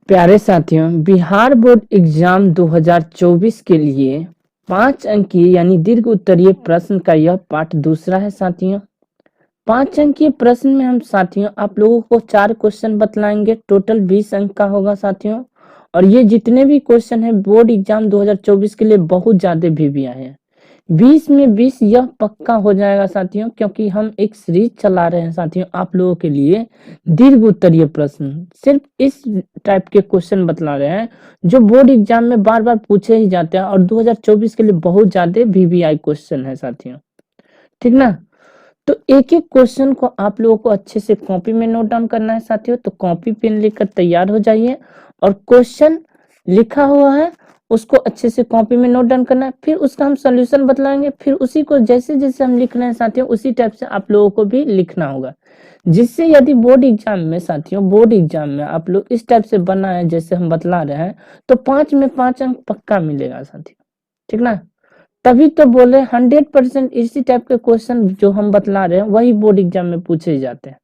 प्यारे साथियों, Bihar board exam 2024 के लिए 5 अंकीय यानी दीर्घ उत्तरीय प्रश्न का यह पाठ दूसरा है साथियों। 5 अंकीय प्रश्न में हम साथियों आप लोगों को 4 क्वेश्चन बतलाएंगे। टोटल 20 अंक का होगा साथियों। और ये जितने भी क्वेश्चन है बोर्ड एग्जाम 2024 के लिए बहुत ज्यादा भी आए हैं। 20 में 20 यह पक्का हो जाएगा साथियों, क्योंकि हम एक सीरीज चला रहे हैं साथियों आप लोगों के लिए। दीर्घ उत्तरीय प्रश्न, सिर्फ इस टाइप के क्वेश्चन बतला रहे हैं जो बोर्ड एग्जाम में बार बार पूछे ही जाते हैं और 2024 के लिए बहुत ज्यादा VVI क्वेश्चन है साथियों। ठीक ना। तो एक एक क्वेश्चन को आप लोगों को अच्छे से कॉपी में नोट डाउन करना है साथियों। तो कॉपी पेन लेकर तैयार हो जाइए और क्वेश्चन लिखा हुआ है उसको अच्छे से कॉपी में नोट डाउन करना है। फिर उसका हम सोल्यूशन बतलाएंगे, फिर उसी को जैसे जैसे हम लिख रहे हैं साथियों उसी टाइप से आप लोगों को भी लिखना होगा, जिससे यदि बोर्ड एग्जाम में साथियों बोर्ड एग्जाम में आप लोग इस टाइप से बनाए जैसे हम बतला रहे हैं तो 5 में 5 अंक पक्का मिलेगा साथियों। ठीक ना। तभी तो बोले 100% इसी टाइप के क्वेश्चन जो हम बतला रहे हैं वही बोर्ड एग्जाम में पूछे जाते हैं।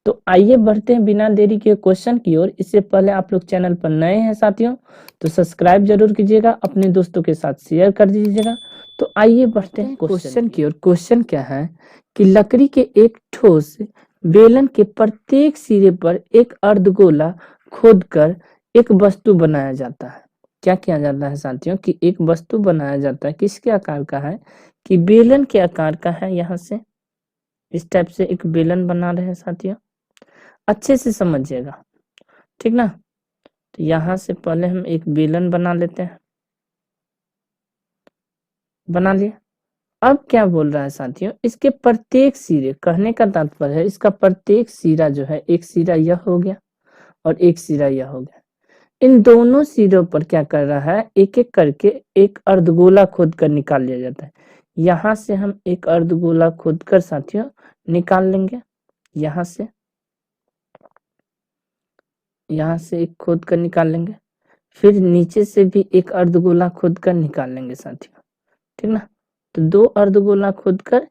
तो आइए बढ़ते हैं बिना देरी के क्वेश्चन की ओर। इससे पहले आप लोग चैनल पर नए हैं साथियों तो सब्सक्राइब जरूर कीजिएगा, अपने दोस्तों के साथ शेयर कर दीजिएगा। तो आइए बढ़ते हैं क्वेश्चन की ओर। क्वेश्चन क्या है कि लकड़ी के एक ठोस बेलन के प्रत्येक सिरे पर एक अर्धगोला खोदकर एक वस्तु बनाया जाता है। क्या किया जाता है साथियों कि एक वस्तु बनाया जाता है, किसके आकार का है कि बेलन के आकार का है। यहाँ से इस टाइप से एक बेलन बना रहे हैं साथियों, अच्छे से समझिएगा। ठीक ना। तो यहाँ से पहले हम एक बेलन बना लेते हैं, बना लिया। अब क्या बोल रहा है साथियों, इसके प्रत्येक सिरे, कहने का तात्पर्य है इसका प्रत्येक सिरा जो है, एक सिरा यह हो गया और एक सिरा यह हो गया। इन दोनों सिरों पर क्या कर रहा है, एक एक करके एक अर्धगोला खोद कर निकाल लिया जाता है। यहाँ से हम एक अर्धगोला खोद कर साथियों निकाल लेंगे। यहाँ से एक खोद कर निकाल लेंगे, फिर नीचे से भी एक अर्धगोला खोद कर निकाल लेंगे साथियों। ठीक ना। तो 2 अर्धगोला खोद कर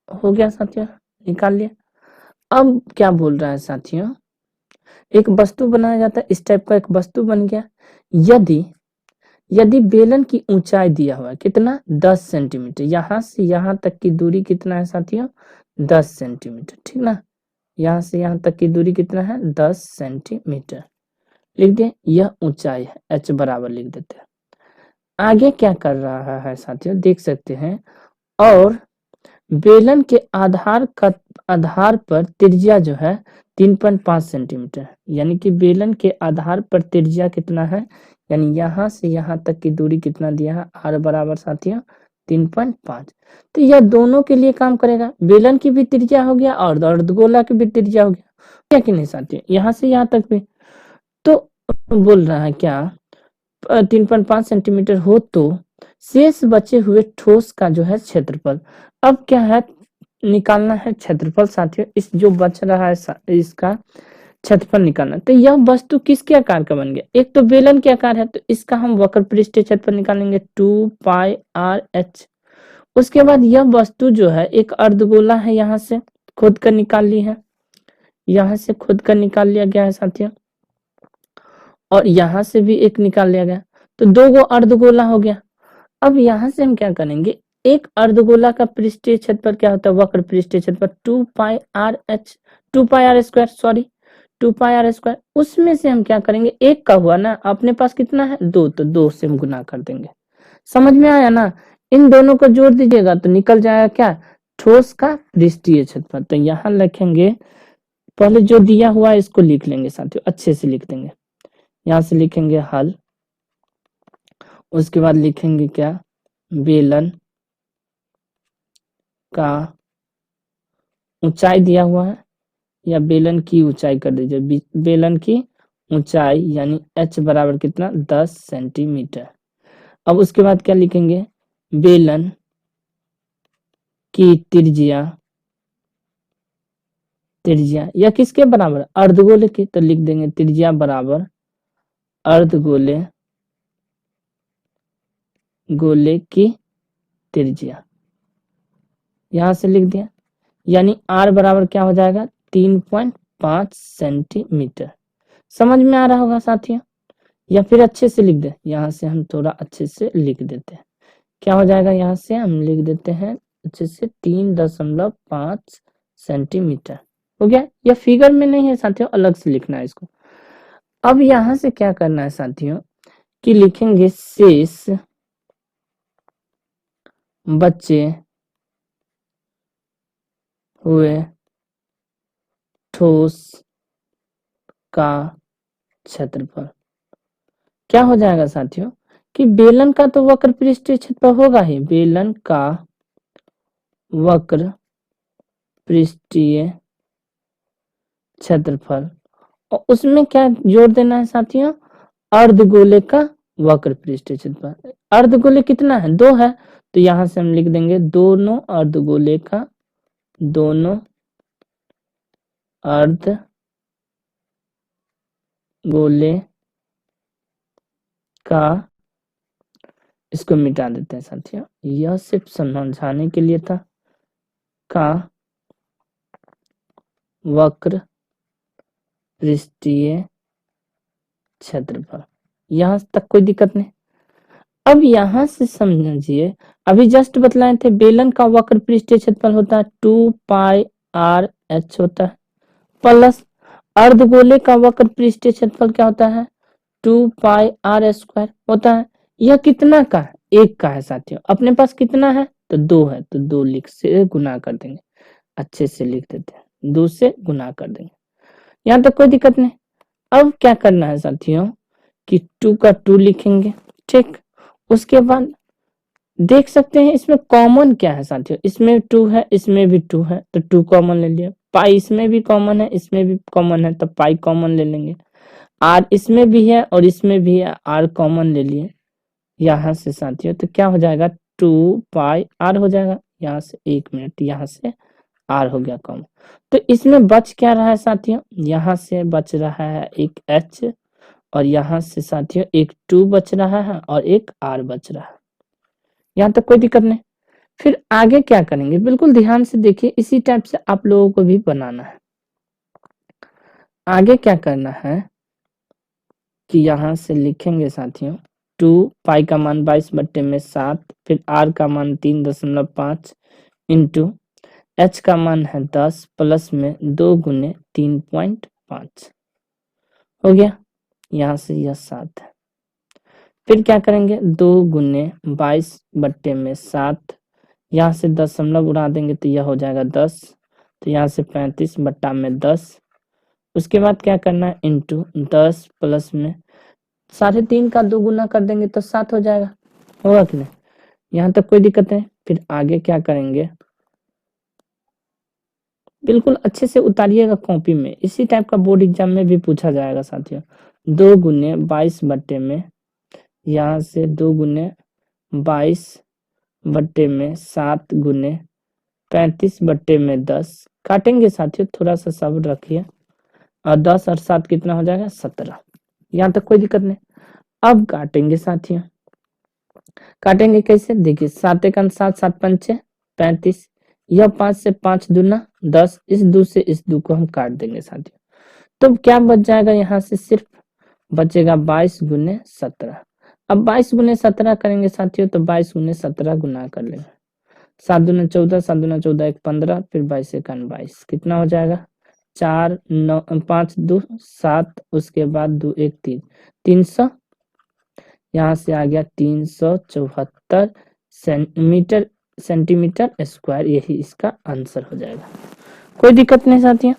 हो गया साथियों, निकाल लिया। अब क्या बोल रहा है साथियों, एक वस्तु बनाया जाता है, इस टाइप का एक वस्तु बन गया। यदि बेलन की ऊंचाई दिया हुआ है कितना, 10 सेंटीमीटर, यहाँ से यहाँ तक की दूरी कितना है साथियों, 10 सेंटीमीटर। ठीक ना। यहाँ से यहाँ तक की दूरी कितना है, 10 सेंटीमीटर लिख दिए। यह ऊंचाई है, h बराबर लिख देते हैं। आगे क्या कर रहा है साथियों देख सकते हैं, और बेलन के आधार पर त्रिज्या जो है 3.5 सेंटीमीटर, यानी कि बेलन के आधार पर त्रिज्या कितना है, यानी यहाँ से यहाँ तक की दूरी कितना दिया है, r बराबर साथियों 3.5। तो यह दोनों के लिए काम करेगा, बेलन की भी त्रिज्या हो गया और अर्धगोला की भी त्रिज्या हो गया, क्या कि नहीं साथियों, यहाँ से यहाँ तक भी। तो बोल रहा है क्या 3.5 सेंटीमीटर हो तो शेष बचे हुए ठोस का जो है क्षेत्रफल। अब क्या है, निकालना है क्षेत्रफल साथियों, इस जो बच रहा है इसका क्षेत्रफल निकालना। तो यह वस्तु किसके आकार का बन गया, एक तो बेलन के आकार है तो इसका हम वक्र पृष्ठीय क्षेत्रफल निकालेंगे 2πr/h। उसके बाद यह वस्तु जो है एक अर्धगोला है, यहाँ से खोद कर निकाल ली है, यहाँ से खोद कर निकाल लिया गया है साथियों, और यहाँ से भी एक निकाल लिया गया। तो 2 गो अर्धगोला हो गया। अब यहाँ से हम क्या करेंगे, एक अर्धगोला का पृष्ठीय क्षेत्रफल क्या होता है, वक्र पृष्ठीय क्षेत्रफल 2πr/h, 2πr² सॉरी 2πr²। उसमें से हम क्या करेंगे, एक का हुआ ना, अपने पास कितना है 2, तो 2 से हम गुना कर देंगे। समझ में आया ना। इन दोनों को जोड़ दीजिएगा तो निकल जाएगा क्या, ठोस का पृष्ठीय क्षेत्रफल। तो यहाँ लिखेंगे, पहले जो दिया हुआ है इसको लिख लेंगे साथियों, अच्छे से लिख देंगे। यहाँ से लिखेंगे हल, उसके बाद लिखेंगे क्या, बेलन का ऊंचाई दिया हुआ है, या बेलन की ऊंचाई कर दीजिए, बेलन की ऊंचाई यानी h बराबर कितना, 10 सेंटीमीटर। अब उसके बाद क्या लिखेंगे, बेलन की त्रिज्या या किसके बराबर, अर्धगोले की। तो लिख देंगे त्रिज्या बराबर अर्धगोले की त्रिज्या, यहां से लिख दिया। यानी r बराबर क्या हो जाएगा, 3.5 सेंटीमीटर। समझ में आ रहा होगा साथियों, या फिर अच्छे से लिख दे। यहाँ से हम थोड़ा अच्छे से लिख देते हैं, क्या हो जाएगा, यहाँ से हम लिख देते हैं अच्छे से 3.5 सेंटीमीटर हो गया। यह फिगर में नहीं है साथियों, अलग से लिखना है इसको। अब यहाँ से क्या करना है साथियों कि लिखेंगे शेष बचे हुए ठोस का क्षेत्रफल। क्या हो जाएगा साथियों कि बेलन का तो वक्र पृष्ठीय क्षेत्रफल होगा ही, बेलन का वक्र पृष्ठीय क्षेत्रफल, और उसमें क्या जोड़ देना है साथियों, अर्धगोले का वक्र पृष्ठीय क्षेत्रफल। अर्धगोले कितना है, 2 है, तो यहां से हम लिख देंगे दोनों अर्धगोले का, दोनों अर्धगोले का, इसको मिटा देते हैं साथियों, यह सिर्फ समझाने के लिए था, का वक्र पृष्ठीय क्षेत्रफल। यहां तक कोई दिक्कत नहीं। अब यहां से समझिए, अभी जस्ट बतलाए थे बेलन का वक्र पृष्ठीय क्षेत्रफल होता है 2πr(h) होता है, प्लस अर्धगोले का वक्र पृष्ठीय क्षेत्रफल क्या होता है, 2πr² होता है। यह कितना का है, 1 का है साथियों। अपने पास कितना है, तो 2 है, तो 2 लिख से गुना कर देंगे, अच्छे से लिख देते हैं, 2 से गुना कर देंगे, यहाँ तक कोई दिक्कत नहीं। अब क्या करना है साथियों कि 2 का 2 लिखेंगे, ठीक। उसके बाद देख सकते हैं इसमें कॉमन क्या है साथियों, इसमें 2 है, इसमें भी 2 है, तो 2 कॉमन ले लिया। पाई इसमें भी कॉमन है, इसमें भी कॉमन है, तो पाई कॉमन ले लेंगे। आर इसमें भी है और इसमें भी है, आर कॉमन ले लिए यहाँ से साथियों, तो क्या हो जाएगा 2πr हो जाएगा। यहाँ से 1 मिनट, यहाँ से आर हो गया कॉमन, तो इसमें बच क्या रहा है साथियों, यहाँ से बच रहा है एक h, और यहाँ से साथियों एक 2 बच रहा है और एक r बच रहा है, यहाँ तक कोई दिक्कत नहीं। फिर आगे क्या करेंगे, बिल्कुल ध्यान से देखिए, इसी टाइप से आप लोगों को भी बनाना है। आगे क्या करना है कि यहाँ से लिखेंगे साथियों 2 पाई का मान 22/7, फिर r का मान 3.5 इंटू h का मान है 10, प्लस में 2 गुने 3.5 हो गया, यहाँ से यह 7 है। फिर क्या करेंगे, 2 गुने 22/7, यहाँ से दशमलव उड़ा देंगे तो यह हो जाएगा 10, तो यहाँ से 35/10। उसके बाद क्या करना है, इंटू 10 प्लस में 3.5 का 2 गुना कर देंगे तो 7 हो जाएगा, होगा कि नहीं, यहाँ तक कोई दिक्कत नहीं। फिर आगे क्या करेंगे, बिल्कुल अच्छे से उतारिएगा कॉपी में, इसी टाइप का बोर्ड एग्जाम में भी पूछा जाएगा साथियों। 2 गुने 22 बट्टे में, यहाँ से 2 गुने 22/7 गुने 35/10 काटेंगे साथियों, थोड़ा सा सब्र रखिए, और 10 और 7 कितना हो जाएगा 17, यहाँ तक कोई दिक्कत नहीं। अब काटेंगे साथियों, काटेंगे कैसे, देखिए 7 × 7 7 पंचे 35, यह 5 से 5 दूना 10, इस 2 से इस 2 को हम काट देंगे साथियों, तो क्या बच जाएगा, यहाँ से सिर्फ बचेगा 22 गुने 17। अब 22 गुने 17 करेंगे साथियों, तो 22 गुने 17 गुना कर लेंगे, 7 दूना 14, 7 दूना 14 1 15, फिर 22 × 22 कितना हो जाएगा 4 9 5 2 7, उसके बाद 2 1 3 300, यहाँ से आ गया 374 सेंटीमीटर स्क्वायर, यही इसका आंसर हो जाएगा। कोई दिक्कत नहीं साथियों,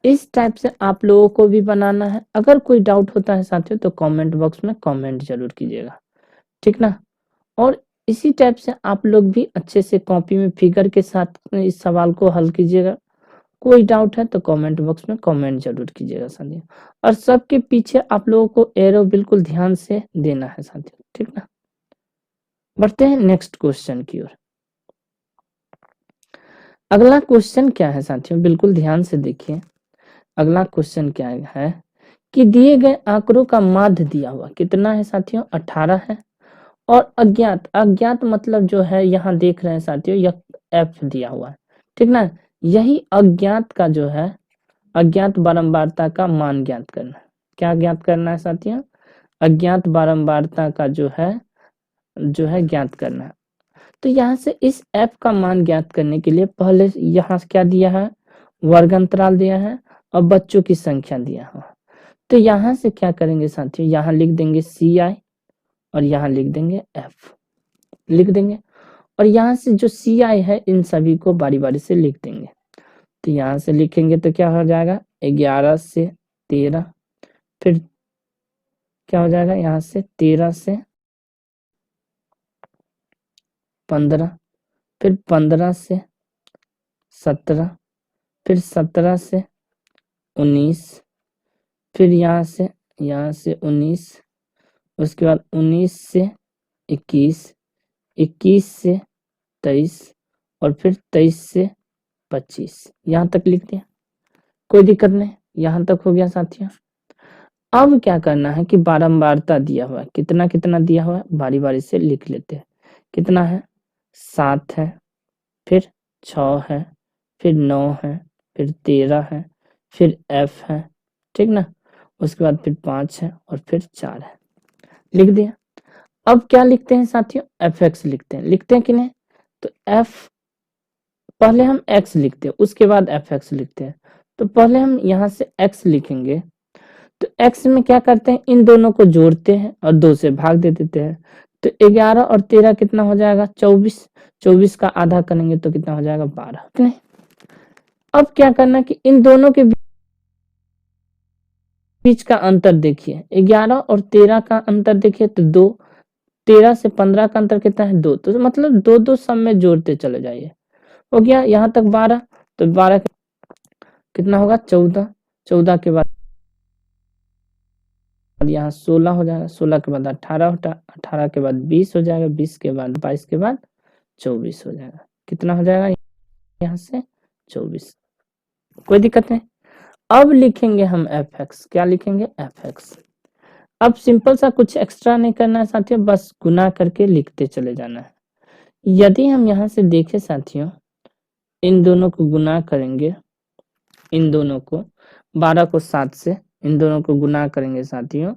इस टाइप से आप लोगों को भी बनाना है। अगर कोई डाउट होता है साथियों तो कमेंट बॉक्स में कमेंट जरूर कीजिएगा, ठीक ना। और इसी टाइप से आप लोग भी अच्छे से कॉपी में फिगर के साथ इस सवाल को हल कीजिएगा। कोई डाउट है तो कमेंट बॉक्स में कमेंट जरूर कीजिएगा साथियों, और सबके पीछे आप लोगों को एरो बिल्कुल ध्यान से देना है साथियों, ठीक ना। बढ़ते हैं नेक्स्ट क्वेश्चन की ओर। अगला क्वेश्चन क्या है साथियों, बिल्कुल ध्यान से देखिए। अगला क्वेश्चन क्या है कि दिए गए आंकड़ों का माध्य दिया हुआ कितना है साथियों, 18 है, और अज्ञात, अज्ञात मतलब जो है यहाँ देख रहे हैं साथियों, यह f दिया हुआ है, ठीक ना। यही अज्ञात का जो है, अज्ञात बारंबारता का मान ज्ञात करना है, क्या ज्ञात करना है साथियों? अज्ञात बारंबारता का जो है ज्ञात करना है। तो यहाँ से इस f का मान ज्ञात करने के लिए पहले यहाँ क्या दिया है? वर्ग अंतराल दिया है और बच्चों की संख्या दिया है। तो यहाँ से क्या करेंगे साथियों? यहाँ लिख देंगे ci और यहाँ लिख देंगे f लिख देंगे, और यहाँ से जो ci है इन सभी को बारी बारी से लिख देंगे। तो यहाँ से लिखेंगे तो क्या हो जाएगा? 11 से 13, फिर क्या हो जाएगा? यहाँ से 13 से 15, फिर 15 से 17, फिर 17 से 19, फिर यहाँ से 19, उसके बाद 19 से 21, 21 से 23 और फिर 23 से 25। यहाँ तक लिख दिया, कोई दिक्कत नहीं, यहाँ तक हो गया साथियों। अब क्या करना है कि बारंबारता दिया हुआ है, कितना कितना दिया हुआ है बारी बारी से लिख लेते हैं। कितना है? 7 है, फिर 6 है, फिर 9 है, फिर 13 है, फिर f है, ठीक ना। उसके बाद फिर 5 है और फिर 4 है, लिख दिया। अब क्या लिखते हैं साथियों? fx लिखते हैं कि नहीं? तो f पहले हम x लिखते हैं, उसके बाद fx लिखते हैं। तो पहले हम यहाँ से x लिखेंगे, तो x में क्या करते हैं? इन दोनों को जोड़ते हैं और 2 से भाग दे देते हैं। तो 11 और 13 कितना हो जाएगा? 24। 24 का आधा करेंगे तो कितना हो जाएगा? 12। नहीं, अब क्या करना कि इन दोनों के बीच का अंतर देखिए, 11 और 13 का अंतर देखिए तो 2, 13 से 15 का अंतर कितना है? 2। तो मतलब 2 सब में जोड़ते चले जाइए। हो गया यहाँ तक 12, तो 12 कितना होगा? 14। 14 के बाद यहाँ 16 हो जाएगा, 16 के बाद 18 होता, 18 के बाद 20 हो जाएगा, 20 के बाद 22 के बाद 24 हो जाएगा। कितना हो जाएगा यहाँ से? 24। कोई दिक्कत नहीं। अब लिखेंगे हम fx, क्या लिखेंगे? fx। अब सिंपल सा कुछ एक्स्ट्रा नहीं करना है साथियों, बस गुना करके लिखते चले जाना है। यदि हम यहाँ से देखें साथियों, इन दोनों को गुना करेंगे, इन दोनों को 12 को 7 से इन दोनों को गुना करेंगे साथियों,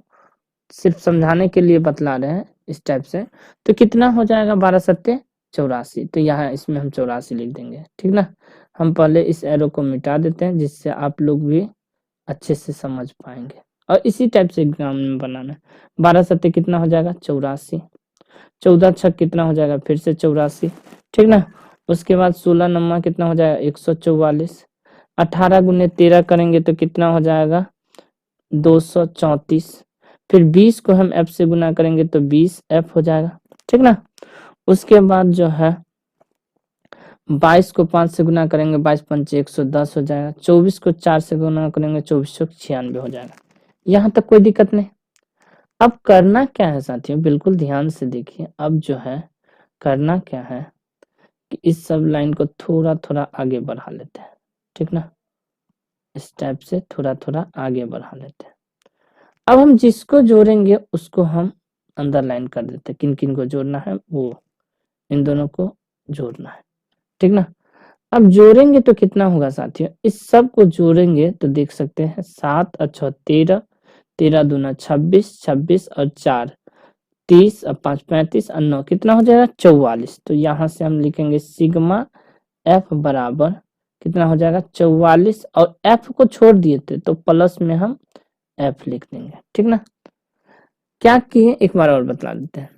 सिर्फ समझाने के लिए बतला रहे हैं इस टाइप से। तो कितना हो जाएगा? 12 सत्ते 84। तो यहाँ इसमें हम 84 लिख देंगे, ठीक ना। हम पहले इस एरो को मिटा देते हैं जिससे आप लोग भी अच्छे से समझ पाएंगे, और इसी टाइप से एग्जाम में बनाना है। 12 सत्ते कितना हो जाएगा? 84। 14 छक कितना हो जाएगा? फिर से 84, ठीक ना। उसके बाद 16 नम्मा कितना हो जाएगा? 144। 18 गुने 13 करेंगे तो कितना हो जाएगा? 234। फिर 20 को हम f से गुना करेंगे तो 20f हो जाएगा, ठीक ना। उसके बाद जो है 22 को 5 से गुना करेंगे, 22 पंचे 110 हो जाएगा। 24 को 4 से गुना करेंगे, 2496 हो जाएगा। यहाँ तक कोई दिक्कत नहीं। अब करना क्या है साथियों? बिल्कुल ध्यान से देखिए। अब जो है करना क्या है कि इस सब लाइन को थोड़ा थोड़ा आगे बढ़ा लेते हैं, ठीक ना। इस टाइप से थोड़ा थोड़ा आगे बढ़ा लेते हैं। अब हम जिसको जोड़ेंगे उसको हम अंदर लाइन कर देते हैं। किन किन को जोड़ना है? वो इन दोनों को जोड़ना है, ठीक ना। अब जोड़ेंगे तो कितना होगा साथियों? इस सब को जोड़ेंगे तो देख सकते हैं 7 और 6 13, 13 दूना 26, 26 और 4 30 और 5 35 और 9 कितना हो जाएगा? 44। तो यहाँ से हम लिखेंगे सिग्मा f बराबर कितना हो जाएगा? 44, और f को छोड़ दिए थे तो प्लस में हम f लिख देंगे, ठीक ना। क्या किए एक बार और बता देते हैं।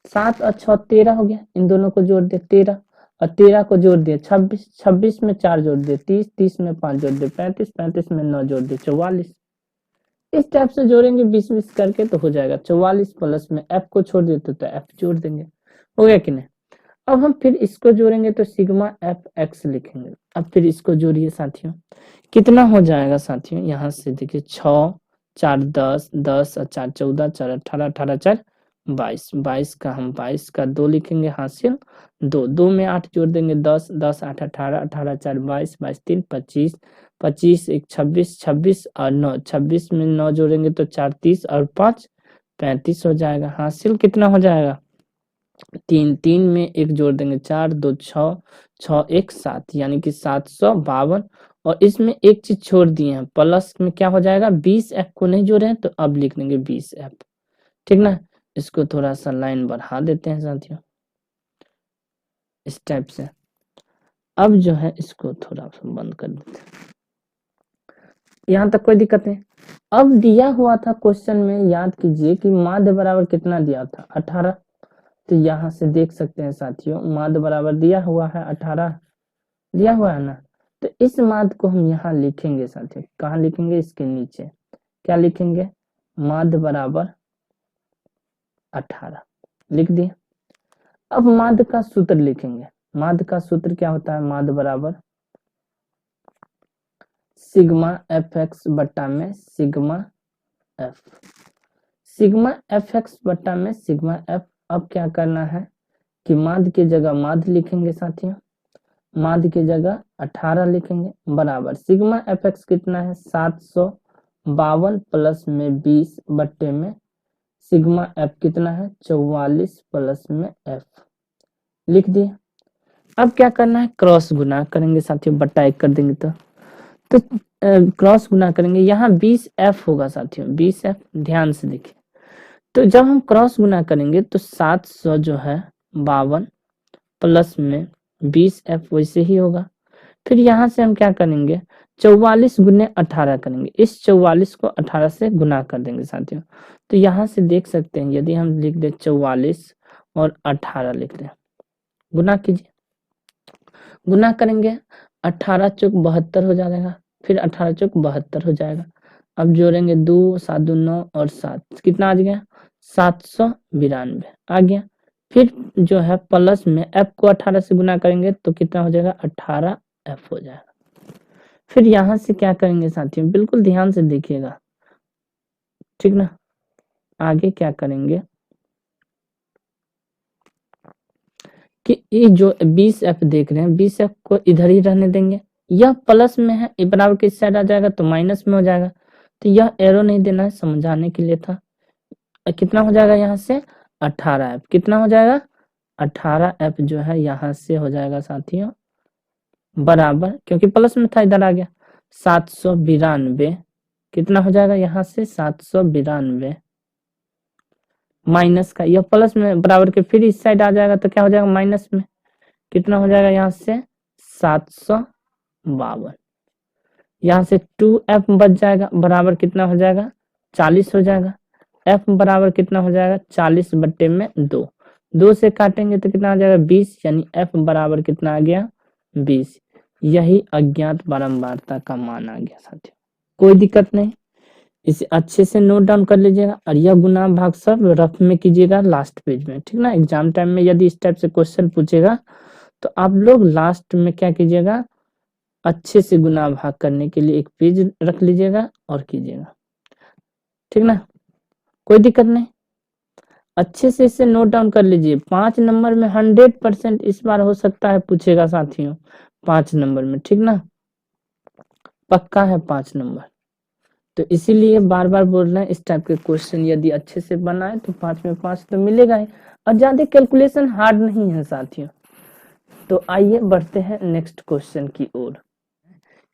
7 और 6 13 हो गया, इन दोनों को जोड़ दिए 13, और 13 को जोड़ दिए 26, 26 में 4 जोड़ दिए 30, 30 में 5 जोड़ दिए 35, 35 में 9 जोड़ दिए 44। इस टाइप से जोड़ेंगे 20 20 करके तो हो जाएगा 44, प्लस में f को छोड़ देते तो f जोड़ देंगे। हो गया कि नहीं? अब हम फिर इसको जोड़ेंगे तो सिग्मा fx लिखेंगे। अब फिर इसको जोड़िए साथियों, कितना हो जाएगा साथियों? यहाँ से देखिए 6 4 10, 10 और 4 14, 4 18, 18 4 22, 22 का हम 22 का 2 लिखेंगे हासिल 2, 2 में 8 जोड़ देंगे 10, 10 8 18, 18 4 22, 22 3 25, 25 1 26, 26 और 9, 26 में 9 जोड़ेंगे तो 4 30 और 5 35 हो जाएगा। हासिल कितना हो जाएगा? 3, 3 में 1 जोड़ देंगे 4, 2 6, 6 1 7, यानी कि 752, और इसमें एक चीज छोड़ दिए हैं, प्लस में क्या हो जाएगा 20f को नहीं जोड़े हैं तो अब लिख देंगे 20f, ठीक ना। इसको थोड़ा सा लाइन बढ़ा देते हैं साथियों इस टाइप से। अब जो है इसको थोड़ा सा बंद कर देते हैं, यहाँ तक कोई दिक्कत नहीं। अब दिया हुआ था क्वेश्चन में, याद कीजिए कि माध्य बराबर कितना दिया था 18, तो यहाँ से देख सकते हैं साथियों माध्य बराबर दिया हुआ है 18, दिया हुआ है ना। तो इस माध्य को हम यहाँ लिखेंगे साथियों, कहाँ लिखेंगे, इसके नीचे क्या लिखेंगे, माध्य बराबर 18 लिख दिए। अब माध्य का सूत्र लिखेंगे, माध्य का सूत्र क्या होता है, माध्य बराबर सिग्मा एफ एक्स बट्टा में sigma F, sigma F x बट्टा में सिग्मा एफ। अब क्या करना है कि माध्य की जगह माध्य लिखेंगे साथियों, माध्य की जगह 18 लिखेंगे बराबर सिग्मा एफ एक्स कितना है 752 प्लस में 20 बट्टे में सिग्मा एफ कितना है 44 प्लस में एफ, लिख दिए। अब क्या करना है, क्रॉस गुना करेंगे साथियों, बट्टा 1 कर देंगे तो क्रॉस गुना करेंगे, यहाँ 20f होगा साथियों, 20f ध्यान से देखिए। तो जब हम क्रॉस गुना करेंगे तो 700 जो है 52 प्लस में 20f वैसे ही होगा। फिर यहाँ से हम क्या करेंगे 44 गुने 18 करेंगे, इस 44 को 18 से गुना कर देंगे साथियों। तो यहाँ से देख सकते हैं यदि हम लिख दे 44 और 18 लिख दें, गुना कीजिए, गुना करेंगे 18 चौक 72 हो जाएगा, फिर 18 चौक 72 हो जाएगा। अब जोड़ेंगे 2 7 2 9 और 7 कितना आ गया 792 आ गया। फिर जो है प्लस में f को 18 से गुना करेंगे तो कितना हो जाएगा 18f हो जाएगा। फिर यहाँ से क्या करेंगे साथियों, बिल्कुल ध्यान से देखिएगा, ठीक ना। आगे क्या करेंगे कि ये जो 20f देख रहे हैं 20f को इधर ही रहने देंगे, यह प्लस में है, ये बराबर किस साइड आ जाएगा तो माइनस में हो जाएगा, तो यह एरो नहीं देना है, समझाने के लिए था। कितना हो जाएगा यहाँ से 18f, कितना हो जाएगा 18f जो है यहाँ से हो जाएगा साथियों बराबर, क्योंकि प्लस में था इधर आ गया 792, कितना हो जाएगा यहाँ से 792 माइनस का, यह प्लस में बराबर के फिर इस साइड आ जाएगा तो क्या हो जाएगा माइनस में, कितना हो जाएगा यहाँ से 752, यहाँ से 2f बच जाएगा बराबर कितना हो जाएगा 40 हो जाएगा, f बराबर कितना हो जाएगा 40 बट्टे में 2, 2 से काटेंगे तो कितना आ जाएगा 20, यानी f बराबर कितना आ गया 20। यही अज्ञात बारंबारता का मान आ गया साथियों, कोई दिक्कत नहीं, इसे अच्छे से नोट डाउन कर लीजिएगा और यह गुना भाग सब रफ में कीजिएगा लास्ट पेज में, ठीक ना। एग्जाम टाइम में यदि इस टाइप से क्वेश्चन पूछेगा तो आप लोग लास्ट में क्या कीजिएगा, अच्छे से गुना भाग करने के लिए एक पेज रख लीजिएगा और कीजिएगा, ठीक ना, कोई दिक्कत नहीं। अच्छे से इसे नोट डाउन कर लीजिए, 5 नंबर में 100% इस बार हो सकता है पूछेगा साथियों 5 नंबर में, ठीक ना, पक्का है 5 नंबर। तो इसीलिए बार बार बोल रहे हैं इस टाइप के क्वेश्चन यदि अच्छे से बनाए तो 5 में 5 तो मिलेगा ही, और ज्यादा कैलकुलेशन हार्ड नहीं है साथियों। तो आइए बढ़ते हैं नेक्स्ट क्वेश्चन की ओर।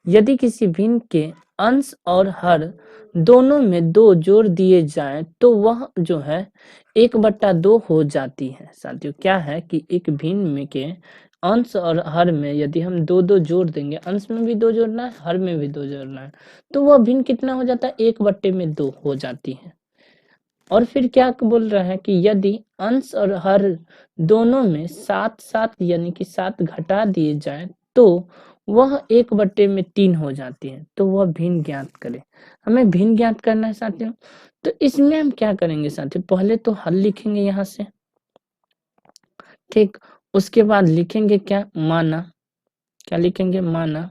यदि किसी भिन्न के अंश और हर दोनों में 2 जोड़ दिए जाएं तो वह जो है 1/2 हो जाती है साथियों। क्या है कि एक भिन्न में के अंश और हर में यदि हम 2 जोड़ देंगे, अंश में भी 2 जोड़ना है हर में भी 2 जोड़ना है, तो वह भिन्न कितना हो जाता है 1/2 हो जाती है। और फिर क्या बोल रहा है कि यदि अंश और हर दोनों में 7 यानी कि 7 घटा दिए जाए तो वह 1/3 हो जाती है, तो वह भिन्न ज्ञात करें। हमें भिन्न ज्ञात करना है साथियों, तो इसमें हम क्या करेंगे साथियों, पहले तो हल लिखेंगे यहाँ से, ठीक, उसके बाद लिखेंगे क्या, माना, क्या लिखेंगे माना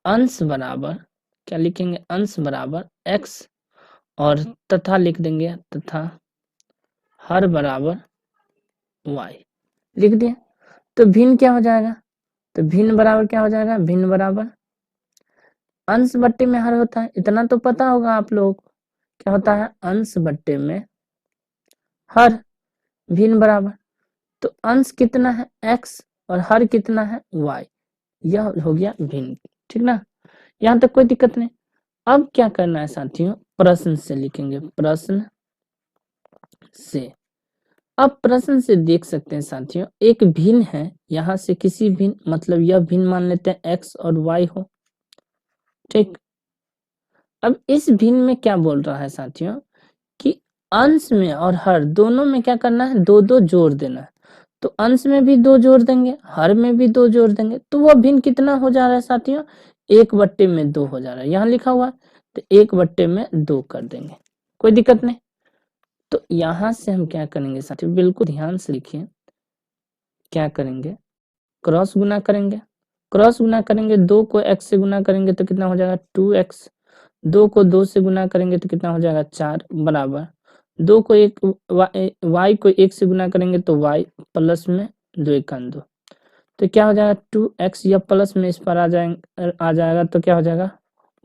अंश बराबर, क्या लिखेंगे अंश बराबर x और तथा लिख देंगे तथा हर बराबर y, लिख दिया। तो भिन्न क्या हो जाएगा, तो भिन्न बराबर क्या हो जाएगा, भिन्न बराबर अंश बट्टे में हर होता है, इतना तो पता होगा आप लोग, क्या होता है अंश बट्टे में हर, भिन्न बराबर, तो अंश कितना है x और हर कितना है y, यह हो गया भिन्न। ठीक ना, यहाँ तक कोई दिक्कत नहीं। अब क्या करना है साथियों, प्रश्न से लिखेंगे, प्रश्न से। अब प्रश्न से देख सकते हैं साथियों, एक भिन्न है, यहां से किसी भिन्न, मतलब यह भिन्न मान लेते हैं x और y हो, ठीक। अब इस भिन्न में क्या बोल रहा है साथियों कि अंश में और हर दोनों में क्या करना है, दो दो जोड़ देना है। तो अंश में भी दो जोड़ देंगे, हर में भी दो जोड़ देंगे, तो वह भिन्न कितना हो जा रहा है साथियों, 1/2 हो जा रहा है, यहाँ लिखा हुआ है, तो 1/2 कर देंगे, कोई दिक्कत नहीं। तो यहां से हम क्या करेंगे साथियों, बिल्कुल ध्यान से लिखिए, क्या करेंगे, क्रॉस गुना करेंगे, क्रॉस गुना करेंगे, 2 को x से गुना करेंगे तो कितना हो जाएगा 2x, 2 को 2 से गुना करेंगे तो कितना हो जाएगा 4, बराबर 2 को एक y को 1 से गुना करेंगे तो y प्लस में 2 1 2, तो क्या हो जाएगा 2x, या प्लस में इस पर आ जाएगा तो क्या हो जाएगा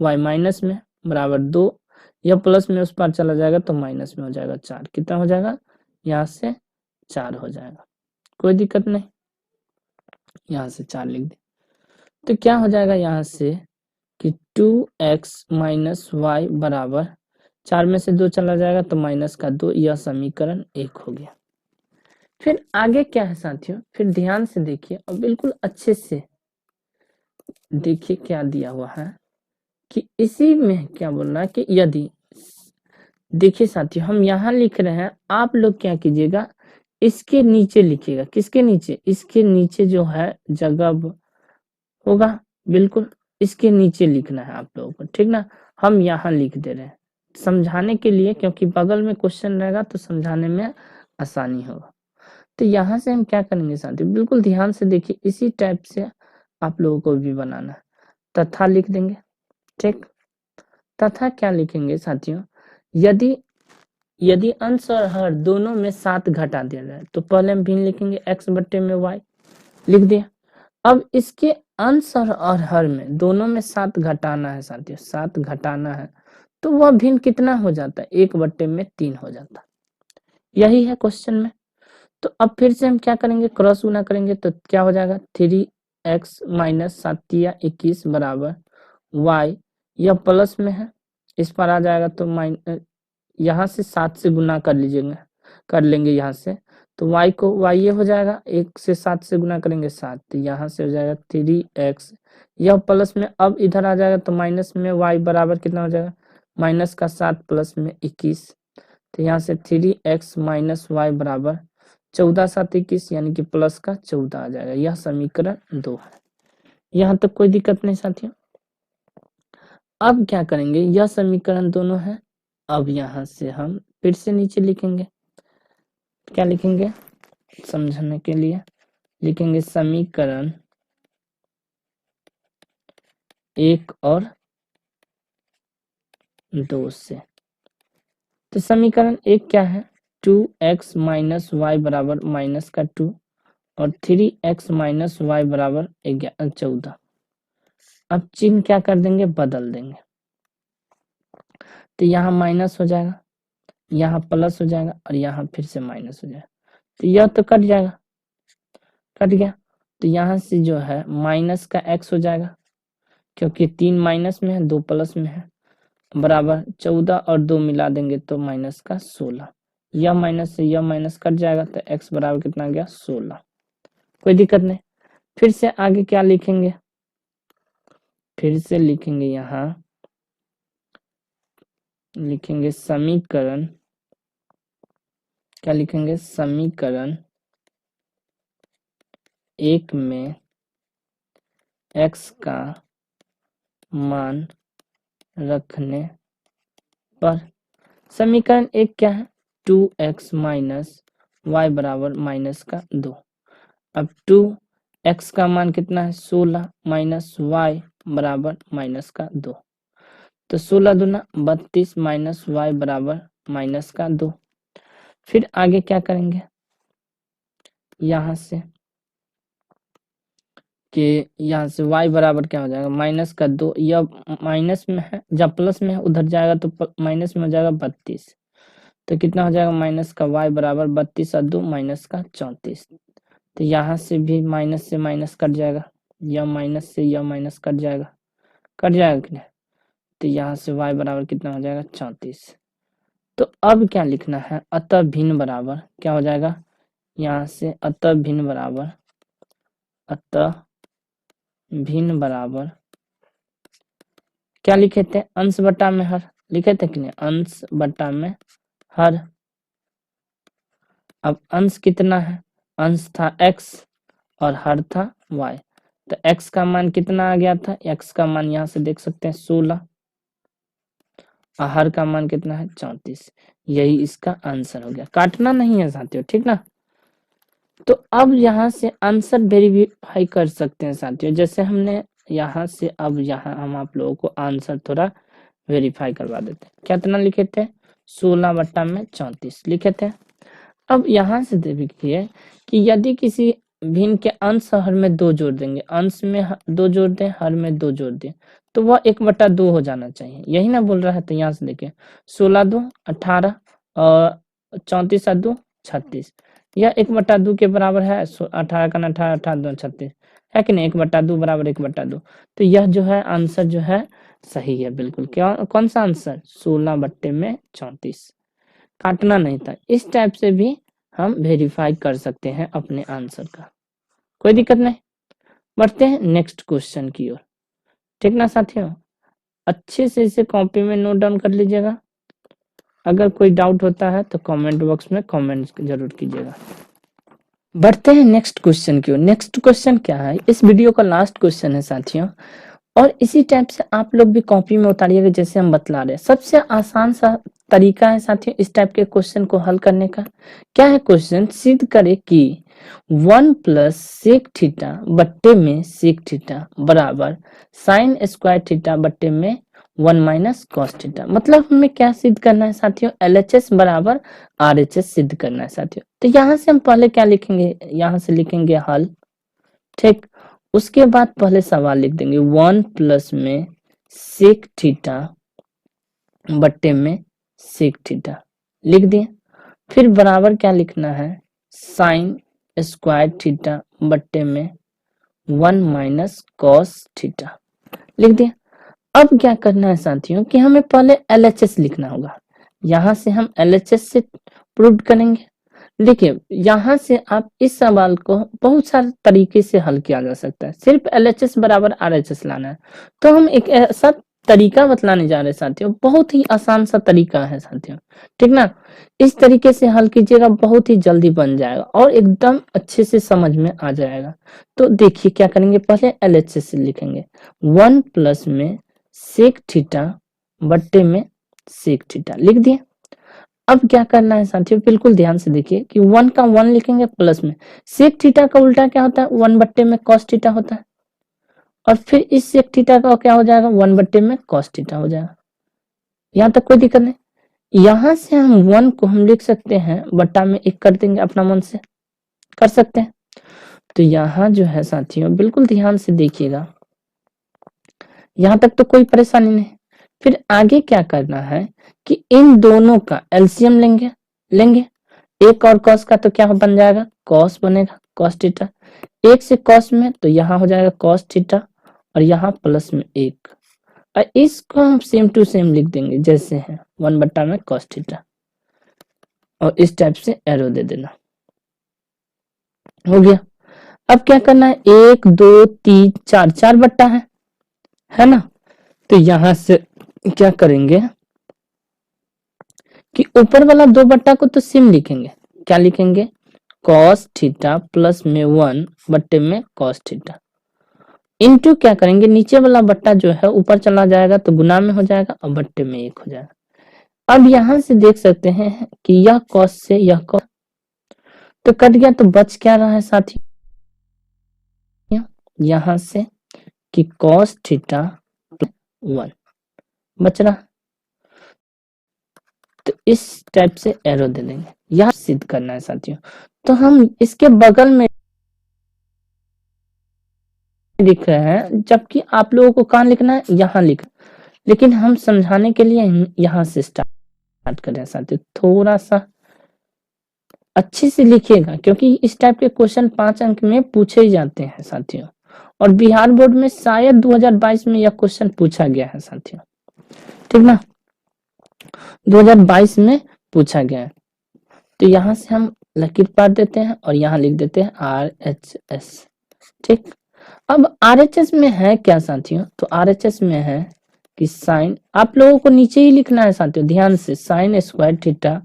y माइनस में, बराबर 2, या प्लस में उस पर चला जाएगा तो माइनस में हो जाएगा 4, कितना हो जाएगा, यहाँ से 4 हो जाएगा, कोई दिक्कत नहीं, यहाँ से 4 लिख दे। तो क्या हो जाएगा यहाँ से कि 2x माइनस वाई बराबर 4 में से 2 चला जाएगा तो माइनस का 2, यह समीकरण 1 हो गया। फिर आगे क्या है साथियों, फिर ध्यान से देखिए और बिल्कुल अच्छे से देखिए क्या दिया हुआ है कि इसी में क्या बोल रहा है कि यदि, देखिए साथियों हम यहाँ लिख रहे हैं, आप लोग क्या कीजिएगा, इसके नीचे लिखिएगा, किसके नीचे, इसके नीचे जो है जगह होगा, बिल्कुल इसके नीचे लिखना है आप लोगों को, ठीक ना, हम यहाँ लिख दे रहे हैं समझाने के लिए, क्योंकि बगल में क्वेश्चन रहेगा तो समझाने में आसानी होगा। तो यहाँ से हम क्या करेंगे साथियों, बिल्कुल ध्यान से देखिए, इसी टाइप से आप लोगों को भी बनाना है, तथा लिख देंगे, ठीक। तथा क्या लिखेंगे साथियों, यदि अंश और हर दोनों में 7 घटा दिया जाए तो पहले हम भिन्न लिखेंगे x/y, लिख दिया। अब इसके अंश और हर में दोनों में 7 घटाना है साथियों, 7 घटाना है, तो वह भिन्न कितना हो जाता है, 1/3 हो जाता है, यही है क्वेश्चन में। तो अब फिर से हम क्या करेंगे, क्रॉस गुना करेंगे तो क्या हो जाएगा 3x माइनस 7×21 बराबर y, यह प्लस में है, इस पर आ जाएगा तो यहाँ से 7 से गुना कर लीजिएगा, कर लेंगे यहाँ से, तो y को y ये हो जाएगा, 1 से 7 से गुना करेंगे 7, तो यहाँ से हो जाएगा 3x, यह प्लस में अब इधर आ जाएगा तो माइनस में y बराबर कितना हो जाएगा, माइनस का 7 प्लस में 21, तो यहाँ से 3x माइनस वाई बराबर 14 7 21, यानी कि प्लस का 14 आ जाएगा, यह समीकरण 2 है। यहाँ तक कोई दिक्कत नहीं साथियों। अब क्या करेंगे, यह समीकरण दोनों है, अब यहाँ से हम फिर से नीचे लिखेंगे, क्या लिखेंगे, समझने के लिए लिखेंगे समीकरण 1 और 2 से। तो समीकरण 1 क्या है, 2x माइनस वाई बराबर माइनस का 2 और 3x माइनस वाई बराबर 14। अब चिन्ह क्या कर देंगे, बदल देंगे, तो यहाँ माइनस हो जाएगा, यहाँ प्लस हो जाएगा और यहाँ फिर से माइनस हो जाएगा, तो यह तो कट जाएगा, कट गया, तो यहाँ से जो है माइनस का x हो जाएगा, क्योंकि 3 माइनस में है 2 प्लस में है, बराबर 14 और 2 मिला देंगे तो माइनस का 16, यह माइनस से यह माइनस कट जाएगा, तो x बराबर कितना गया 16, कोई दिक्कत नहीं। फिर से आगे क्या लिखेंगे, फिर से लिखेंगे, यहाँ लिखेंगे समीकरण, क्या लिखेंगे, समीकरण 1 में x का मान रखने पर, समीकरण 1 क्या है, 2x माइनस वाई बराबर माइनस का 2, अब 2x का मान कितना है 16 माइनस वाई बराबर माइनस का 2, तो 16 दूना 32 माइनस वाई बराबर माइनस का 2। फिर आगे क्या करेंगे, यहाँ से कि यहाँ से y बराबर क्या हो जाएगा, माइनस का 2, यह माइनस में है, जब प्लस में है उधर जाएगा तो माइनस में हो जाएगा 32, तो कितना हो जाएगा माइनस का y बराबर 32 और 2 माइनस का 34, तो यहाँ से भी माइनस से माइनस कट जाएगा, यह माइनस से यह माइनस कट जाएगा, कट जाएगा कि नहीं। तो यहाँ से y बराबर कितना हो जाएगा 34। तो अब क्या लिखना है, अतः भिन्न बराबर क्या हो जाएगा, यहाँ से अतः भिन्न बराबर क्या लिखे थे, अंश बटा में हर लिखे थे कि नहीं, अंश बटा में हर। अब अंश कितना है, अंश था x और हर था y। तो x का मान कितना आ गया था, x का मान यहाँ से देख सकते हैं 16 और हर का मान कितना है 34। यही इसका आंसर हो गया, काटना नहीं है साथियों, ठीक ना। तो अब यहाँ से आंसर वेरीफाई कर सकते हैं साथियों, जैसे हमने यहाँ से, अब यहाँ हम आप लोगों को आंसर थोड़ा वेरीफाई करवा देते हैं। कितना लिखे थे, 16 बट्टा में 34 लिखे थे। अब यहाँ से देखिए कि यदि किसी भिन्न के अंश हर में 2 जोड़ देंगे, अंश में 2 जोड़ दें, हर में 2 जोड़ दें, तो वह 1/2 हो जाना चाहिए, यही ना बोल रहा है। तो यहाँ से देखिए 16 2 18 और 34 2 36, यह 1/2 के बराबर है। 18 का 18 18 2 36 है कि नहीं, 1/2 बराबर 1/2। तो यह जो है आंसर जो है सही है बिल्कुल। क्या, कौन सा आंसर, 16 बट्टे में 34, काटना नहीं था। इस टाइप से भी हम वेरीफाई कर सकते हैं अपने आंसर का, कोई दिक्कत नहीं। बढ़ते हैं नेक्स्ट क्वेश्चन की ओर, ठीक ना साथियों। अच्छे से इसे कॉपी में नोट डाउन कर लीजिएगा। अगर कोई डाउट होता है तो कमेंट बॉक्स में कमेंट जरूर कीजिएगा। बढ़ते हैं नेक्स्ट क्वेश्चन की ओर। नेक्स्ट क्वेश्चन क्या है, इस वीडियो का लास्ट क्वेश्चन है साथियों, और इसी टाइप से आप लोग भी कॉपी में उतारिएगा जैसे हम बतला रहे हैं। सबसे आसान सा तरीका है साथियों इस टाइप के क्वेश्चन को हल करने का। क्या है क्वेश्चन, सिद्ध करे कि 1 प्लस सेक थीटा बट्टे में सेक थीटा बराबर साइन स्क्वायर थीटा बट्टे में 1 माइनस कॉस थीटा। मतलब हमें क्या सिद्ध करना है साथियों, LHS बराबर RHS सिद्ध करना है साथियों। तो यहाँ से हम पहले क्या लिखेंगे, यहाँ से लिखेंगे हल, ठीक। उसके बाद पहले सवाल लिख देंगे 1 प्लस में सेक थीटा बट्टे में सेक थीटा लिख दिए। फिर बराबर क्या लिखना है, साइन स्क्वायर थीटा बट्टे में 1 माइनस कॉस थीटा लिख दिए। अब क्या करना है साथियों कि हमें पहले LHS लिखना होगा। यहाँ से हम LHS से प्रूव करेंगे। देखिए यहाँ से आप इस सवाल को बहुत सारे तरीके से हल किया जा सकता है, सिर्फ LHS बराबर RHS लाना है। तो हम एक ऐसा तरीका बतलाने जा रहे हैं साथियों, बहुत ही आसान सा तरीका है साथियों, ठीक ना। इस तरीके से हल कीजिएगा, बहुत ही जल्दी बन जाएगा और एकदम अच्छे से समझ में आ जाएगा। तो देखिए क्या करेंगे, पहले LHS से लिखेंगे 1 प्लस में सेक थीटा बट्टे में सेक थीटा लिख दिए। अब क्या करना है साथियों, बिल्कुल ध्यान से देखिए कि 1 का 1 लिखेंगे प्लस में सेक थीटा का उल्टा क्या होता है, 1 बट्टे में कॉस थीटा होता है, और फिर इस सेक थीटा का क्या हो जाएगा, 1 बट्टे में कॉस थीटा हो जाएगा। यहाँ तक कोई दिक्कत नहीं। यहाँ से हम 1 को हम लिख सकते हैं बट्टा में 1 कर देंगे, अपना मन से कर सकते हैं। तो यहाँ जो है साथियों बिल्कुल ध्यान से देखिएगा, यहाँ तक तो कोई परेशानी नहीं। फिर आगे क्या करना है कि इन दोनों का एलसीएम लेंगे। एक और कॉस का तो क्या बन जाएगा, कॉस बनेगा, कॉस थीटा। एक से कॉस में तो यहाँ हो जाएगा कॉस थीटा और यहाँ प्लस में 1, और इसको हम सेम टू सेम लिख देंगे जैसे है 1 बट्टा में कॉस थीटा, और इस टाइप से एरो दे देना, हो गया। अब क्या करना है, 1 2 3 4 4 बट्टा है ना। तो यहाँ से क्या करेंगे कि ऊपर वाला 2 बट्टा को तो सेम लिखेंगे, क्या लिखेंगे, कॉस थीटा प्लस में 1 बट्टे में कॉस थीटा, इनटू क्या करेंगे, नीचे वाला बट्टा जो है ऊपर चला जाएगा तो गुना में हो जाएगा और बट्टे में 1 हो जाएगा। अब यहाँ से देख सकते हैं कि यह कॉस से यह कॉस तो कट गया, तो बच क्या रहा है साथी, यहाँ से कि कॉस थीटा 1 बच रहा। तो इस टाइप से एरो दे देंगे, यह सिद्ध करना है साथियों। तो हम इसके बगल में लिख रहे हैं, जबकि आप लोगों को कहाँ लिखना है, यहाँ लिखना, लेकिन हम समझाने के लिए यहाँ से स्टार्ट कर रहे हैं साथियों। थोड़ा सा अच्छे से लिखिएगा, क्योंकि इस टाइप के क्वेश्चन 5 अंक में पूछे ही जाते हैं साथियों, और बिहार बोर्ड में शायद 2022 में यह क्वेश्चन पूछा गया है साथियों, ठीक ना, 2022 में पूछा गया है। तो यहाँ से हम लकीर पार देते हैं और यहाँ लिख देते हैं RHS, ठीक। अब RHS में है क्या साथियों, तो RHS में है कि साइन, आप लोगों को नीचे ही लिखना है साथियों, ध्यान से, sine square theta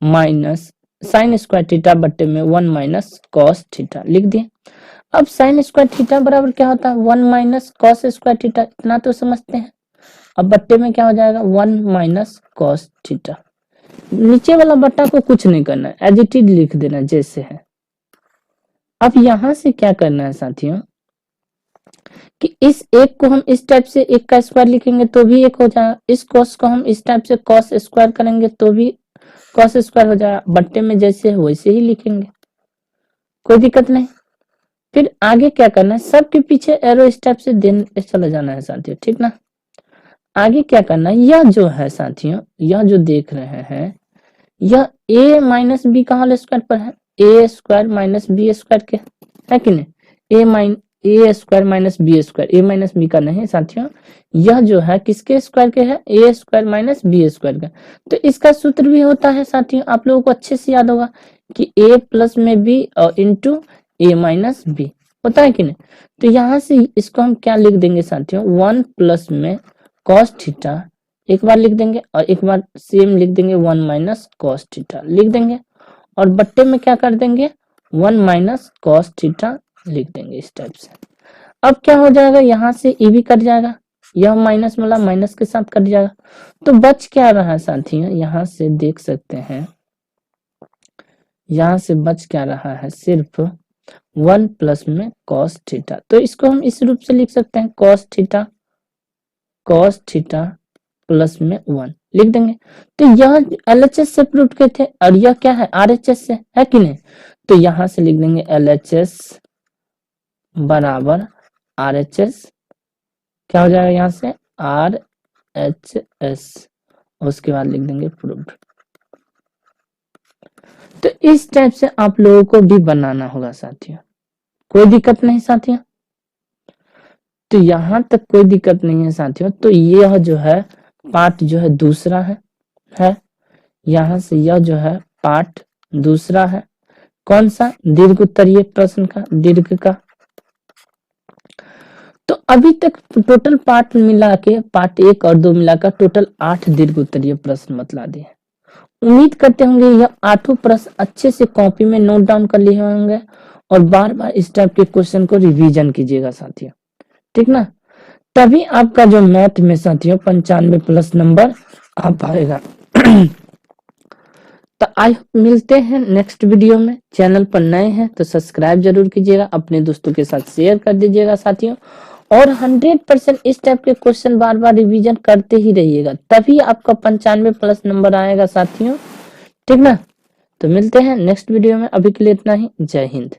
minus sine square theta बट्टे में 1 माइनस कॉस थीटा लिख दिए। अब साइन स्क्वायर थीटा बराबर क्या होता है, 1 माइनस कॉस स्क्वायर थीटा, इतना तो समझते हैं। अब बट्टे में क्या हो जाएगा, 1 माइनस कॉस थीटा। नीचे वाला बट्टा को कुछ नहीं करना है, एज इट इज लिख देना जैसे है। अब यहां से क्या करना है साथियों कि इस एक को हम इस टाइप से एक का स्क्वायर लिखेंगे तो भी एक हो जाएगा, इस कॉस को हम इस टाइप से कॉस स्क्वायर करेंगे तो भी कॉस स्क्वायर हो जाएगा, बट्टे में जैसे है वैसे ही लिखेंगे, कोई दिक्कत नहीं। फिर आगे क्या करना है, सबके पीछे एरो इस टाइप से देने चला जाना है साथियों, ठीक ना। आगे क्या करना है, यह जो है साथियों, यह जो देख रहे हैं, यह a माइनस बी का होल स्क्वायर पर है, ए स्क्वायर माइनस बी स्क्वायर के, है कि नहीं, ए स्क्वायर माइनस बी स्क्वायर, ए माइनस बी का नहीं साथियों, यह जो है किसके स्क्वायर के है, ए स्क्वायर माइनस बी स्क्वायर का। तो इसका सूत्र भी होता है साथियों, आप लोगों को अच्छे से याद होगा कि a प्लस में b और इंटू ए माइनस बी होता है कि नहीं। तो यहाँ से इसको हम क्या लिख देंगे साथियों, 1 प्लस में कॉस थीटा एक बार लिख देंगे और एक बार सेम लिख देंगे 1 माइनस कॉस थीटा लिख देंगे, और बट्टे में क्या कर देंगे, 1 माइनस कॉस थीटा लिख देंगे इस टाइप से। अब क्या हो जाएगा, यहाँ से ए भी कट जाएगा, यह माइनस वाला माइनस के साथ कट जाएगा, तो बच क्या रहा है साथियों, यहाँ से देख सकते हैं, यहाँ से बच क्या रहा है, सिर्फ 1 प्लस में कॉस थीटा। तो इसको हम इस रूप से लिख सकते हैं, कॉस थीटा प्लस में 1 लिख देंगे। तो यह LHS से प्रूव किए थे और यह क्या है, RHS से, है कि नहीं। तो यहां से लिख देंगे LHS बराबर RHS, क्या हो जाएगा यहाँ से RHS, उसके बाद लिख देंगे प्रूव्ड। तो इस टाइप से आप लोगों को भी बनाना होगा साथियों, कोई दिक्कत नहीं साथियों। तो यहां तक कोई दिक्कत नहीं है साथियों। तो यह जो है पार्ट जो है दूसरा है, यहां से यह जो है पार्ट दूसरा है, कौन सा, दीर्घ उत्तरीय प्रश्न का, दीर्घ का। तो अभी तक टोटल पार्ट मिला के, पार्ट 1 और 2 मिलाकर टोटल 8 दीर्घ उत्तरीय प्रश्न बतला दिए। उम्मीद करते होंगे यह 8 प्रश्न अच्छे से कॉपी में नोट डाउन कर लिए होंगे और बार बार इस टाइप के क्वेश्चन को रिवीजन कीजिएगा साथियों, ठीक ना, तभी आपका जो मैथ में साथियों 95+ नंबर आ पाएगा। तो आज मिलते हैं नेक्स्ट वीडियो में। चैनल पर नए हैं तो सब्सक्राइब जरूर कीजिएगा, अपने दोस्तों के साथ शेयर कर दीजिएगा साथियों, और 100% इस टाइप के क्वेश्चन बार बार रिवीजन करते ही रहिएगा, तभी आपका 95+ नंबर आएगा साथियों, ठीक ना। तो मिलते हैं नेक्स्ट वीडियो में, अभी के लिए इतना ही, जय हिंद।